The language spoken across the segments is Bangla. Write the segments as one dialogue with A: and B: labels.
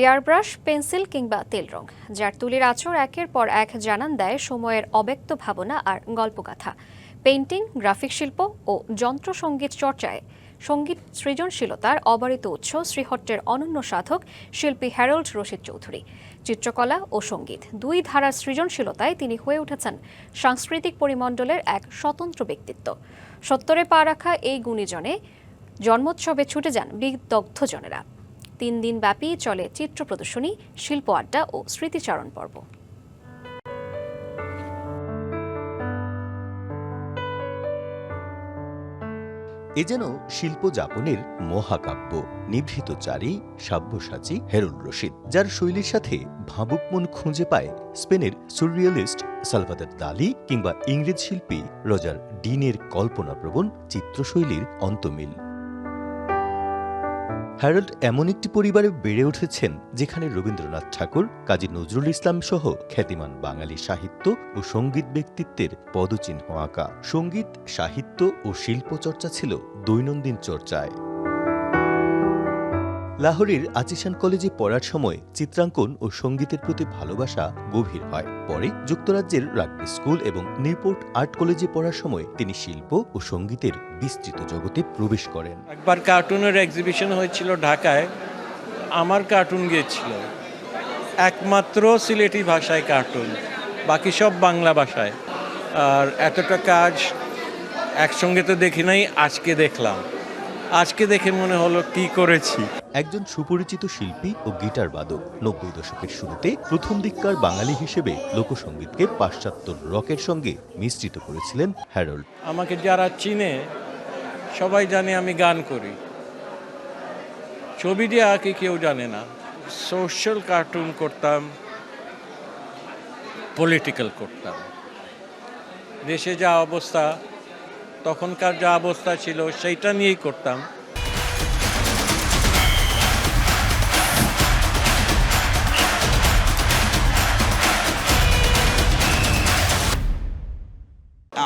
A: এয়ারব্রাশ, পেন্সিল কিংবা তেল রং, যার তুলির আঁচড় একের পর এক জানান দেয় সময়ের অব্যক্ত ভাবনা আর গল্পগাথা। পেইন্টিং, গ্রাফিক শিল্প ও যন্ত্রসঙ্গীত চর্চায় সঙ্গীত সৃজনশীলতার অবারিত উৎস শ্রীহট্টের অনন্য সাধক শিল্পী হ্যারল্ড রশিদ চৌধুরী। চিত্রকলা ও সঙ্গীত দুই ধারার সৃজনশীলতায় তিনি হয়ে উঠেছেন সাংস্কৃতিক পরিমণ্ডলের এক স্বতন্ত্র ব্যক্তিত্ব। 70-এ পা রাখা এই গুণীজনে জন্মোৎসবে ছুটে যান বিদগ্ধজনেরা। 3 দিন ব্যাপী চলে চিত্র প্রদর্শনী, শিল্প আড্ডা ও স্মৃতিচারণ পর্ব।
B: এ যেন শিল্প যাপনের মহাকাব্য। নিভৃত চারি সাব্যসাচী হ্যারল্ড রশিদ, যার শৈলীর সাথে ভাবুক মন খুঁজে পায় স্পেনের সুররিয়ালিস্ট সালভাদর দালি কিংবা ইংরেজ শিল্পী রজার ডিনের কল্পনাপ্রবণ চিত্রশৈলীর অন্তমিল। হ্যারল্ড এমন একটি পরিবারে বেড়ে উঠেছেন যেখানে রবীন্দ্রনাথ ঠাকুর, কাজী নজরুল ইসলাম সহ খ্যাতিমান বাঙালি সাহিত্য ও সঙ্গীত ব্যক্তিত্বের পদচিহ্ন আঁকা। সঙ্গীত, সাহিত্য ও শিল্প চর্চা ছিল দৈনন্দিন চর্চায়। লাহোরের আচিশান কলেজে পড়ার সময় চিত্রাঙ্কন ও সঙ্গীতের প্রতি ভালোবাসা গভীর হয়। পরে যুক্তরাজ্যের রাগবি স্কুল এবং নিউপোর্ট আর্ট কলেজে পড়ার সময় তিনি শিল্প ও সঙ্গীতের বিস্তৃত জগতে প্রবেশ করেন।
C: একবার কার্টুনের এক্সিবিশন হয়েছিল ঢাকায়, আমার কার্টুন গিয়েছিল। একমাত্র সিলেটি ভাষায় কার্টুন, বাকি সব বাংলা ভাষায়। আর এতটা কাজ একসঙ্গে তো দেখি নাই, আজকে দেখলাম। আজকে দেখে মনে হলো কি করেছি।
B: একজন সুপরিচিত শিল্পী ও গিটার বাদক, 90 দশকের শুরুতে প্রথম দিককার বাঙালি হিসেবে লোকসঙ্গীতকে পাশ্চাত্য রকের সঙ্গে মিশ্রিত করেছিলেন হ্যারল্ড।
C: আমাকে যারা চিনে সবাই জানে আমি গান করি, ছবি দিয়ে আঁকি কেউ জানে না। সোশ্যাল কার্টুন করতাম, পলিটিক্যাল করতাম। দেশে যা অবস্থা, তখনকার যা অবস্থা ছিল সেইটা নিয়েই করতাম।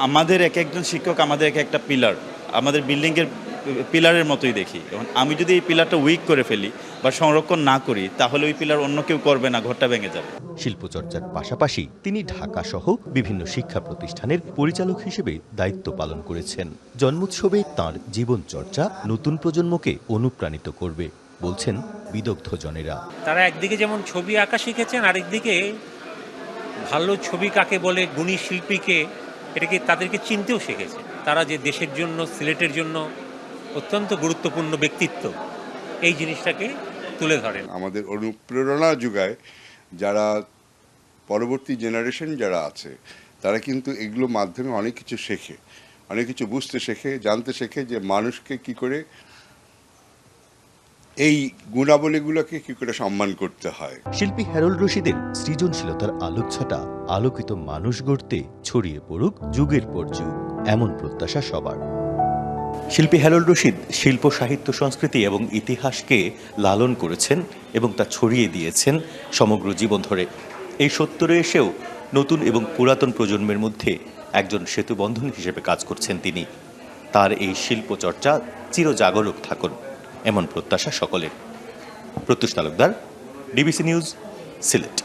D: আমাদের এক একজন শিক্ষক আমাদের এক একটা পিলার, আমাদের বিল্ডিংয়ের পিলারের মতোই দেখি। এবং আমি যদি এই পিলারটা উইক করে ফেলি বা সংরক্ষণ না করি, তাহলে ওই পিলার অন্য কেউ করবে না, ঘরটা ভেঙে যাবে।
B: শিল্পচর্চার পাশাপাশি তিনি ঢাকা সহ বিভিন্ন শিক্ষা প্রতিষ্ঠানের পরিচালক হিসেবে দায়িত্ব পালন করেছেন। জন্মোৎসবে তাঁর জীবন চর্চা নতুন প্রজন্মকে অনুপ্রাণিত করবে বলছেন বিদগ্ধজনেরা।
E: তারা একদিকে যেমন ছবি আঁকা শিখেছেন, আরেকদিকে ভালো ছবি কাকে বলে, গুণী শিল্পীকে, এটাকে তাদেরকে চিনতেও শিখেছে। তারা যে দেশের জন্য, সিলেটের জন্য অত্যন্ত গুরুত্বপূর্ণ ব্যক্তিত্ব, এই জিনিসটাকে তুলে ধরেন।
F: আমাদের অনুপ্রেরণা যোগায় যারা পরবর্তী জেনারেশন যারা আছে, তারা কিন্তু এগুলো মাধ্যমে অনেক কিছু শেখে, অনেক কিছু বুঝতে শেখে, জানতে শেখে যে মানুষকে কি করে, এই গুণাবলীগুলোকে কি করে সম্মান করতে হয়।
B: শিল্পী হ্যারল্ড রশিদের সৃজনশীলতার আলোকছটা আলোকিত মানুষ গড়তে ছড়িয়ে পড়ুক যুগের পর যুগ, এমন প্রত্যাশা সবার। শিল্পী হ্যারল্ড রশিদ শিল্প, সাহিত্য, সংস্কৃতি এবং ইতিহাসকে লালন করেছেন এবং তা ছড়িয়ে দিয়েছেন সমগ্র জীবন ধরে। এই 70-এ এসেও নতুন এবং পুরাতন প্রজন্মের মধ্যে একজন সেতুবন্ধন হিসেবে কাজ করছেন তিনি। তার এই শিল্প চর্চা চিরজাগরুক থাকুন, এমন প্রত্যাশা সকলের। প্রত্যুষ তালুকদার, ডিবিসি নিউজ, সিলেট।